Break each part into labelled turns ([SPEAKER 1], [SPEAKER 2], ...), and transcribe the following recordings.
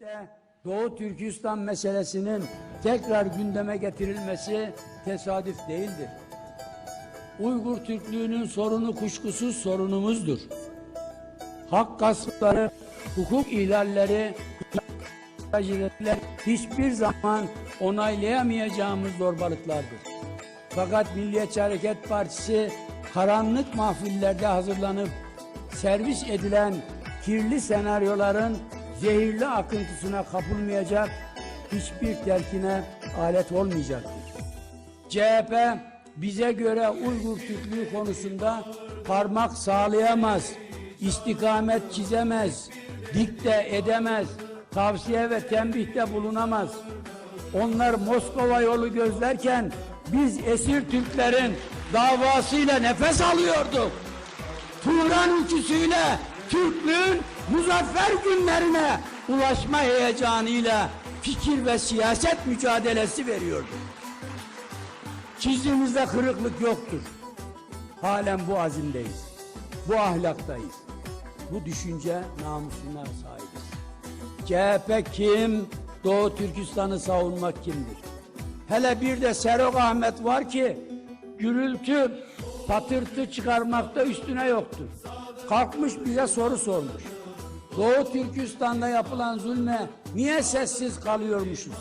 [SPEAKER 1] Meclis'te Doğu Türkistan meselesinin tekrar gündeme getirilmesi tesadüf değildir. Uygur Türklüğünün sorunu kuşkusuz sorunumuzdur. Hak gaspları, hukuk ihlalleri hiçbir zaman onaylayamayacağımız zorbalıklardır. Fakat Milliyetçi Hareket Partisi karanlık mahfillerde hazırlanıp servis edilen kirli senaryoların zehirli akıntısına kapılmayacak, hiçbir telkine alet olmayacaktır. CHP bize göre Uygur Türklüğü konusunda parmak sağlayamaz, istikamet çizemez, dikte edemez, tavsiye ve tembihte bulunamaz. Onlar Moskova yolu gözlerken biz esir Türklerin davasıyla nefes alıyorduk. Turan ülküsüyle Türklüğün muzaffer günlerine ulaşma heyecanıyla fikir ve siyaset mücadelesi veriyorduk. Çizdiğimizde kırıklık yoktur. Halen bu azimdeyiz. Bu ahlaktayız. Bu düşünce namusuna sahibiz. CHP kim? Doğu Türkistan'ı savunmak kimdir? Hele bir de Serok Ahmet var ki gürültü, patırtı çıkarmakta üstüne yoktur. Kalkmış bize soru sormuş. Doğu Türkistan'da yapılan zulme niye sessiz kalıyormuşuz?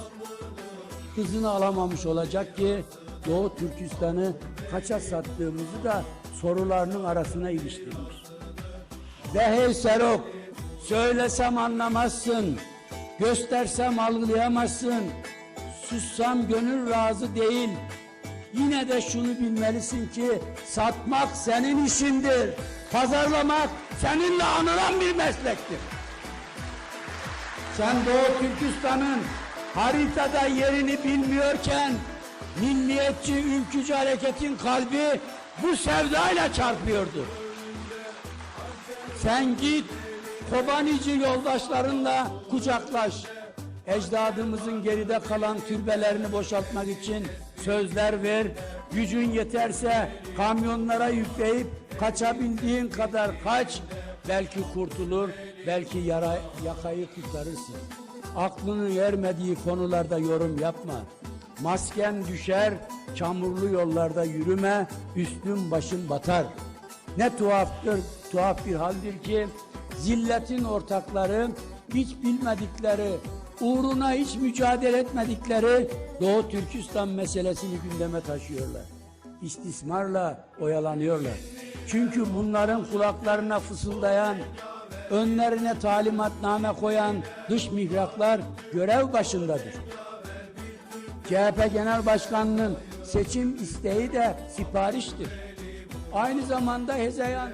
[SPEAKER 1] Kızını alamamış olacak ki Doğu Türkistan'ı kaça sattığımızı da sorularının arasına iliştirmiş. Ve hey Serok, söylesem anlamazsın, göstersem algılayamazsın, sussam gönül razı değil. Yine de şunu bilmelisin ki satmak senin işindir. Pazarlamak seninle anılan bir meslektir. Sen Doğu Türkistan'ın haritada yerini bilmiyorken milliyetçi ülkücü hareketin kalbi bu sevdayla çarpıyordu. Sen git Kobanici yoldaşlarınla kucaklaş. Ecdadımızın geride kalan türbelerini boşaltmak için sözler ver. Gücün yeterse kamyonlara yükleyip kaçabildiğin kadar kaç. Belki kurtulur, belki yakayı kurtarırsın. Aklının ermediği konularda yorum yapma. Masken düşer, çamurlu yollarda yürüme, üstün başın batar. Ne tuhaf bir haldir ki zilletin ortakları hiç bilmedikleri, uğruna hiç mücadele etmedikleri Doğu Türkistan meselesini gündeme taşıyorlar. İstismarla oyalanıyorlar. Çünkü bunların kulaklarına fısıldayan, önlerine talimatname koyan dış mihraklar görev başındadır. CHP Genel Başkanı'nın seçim isteği de sipariştir. Aynı zamanda hezeyan.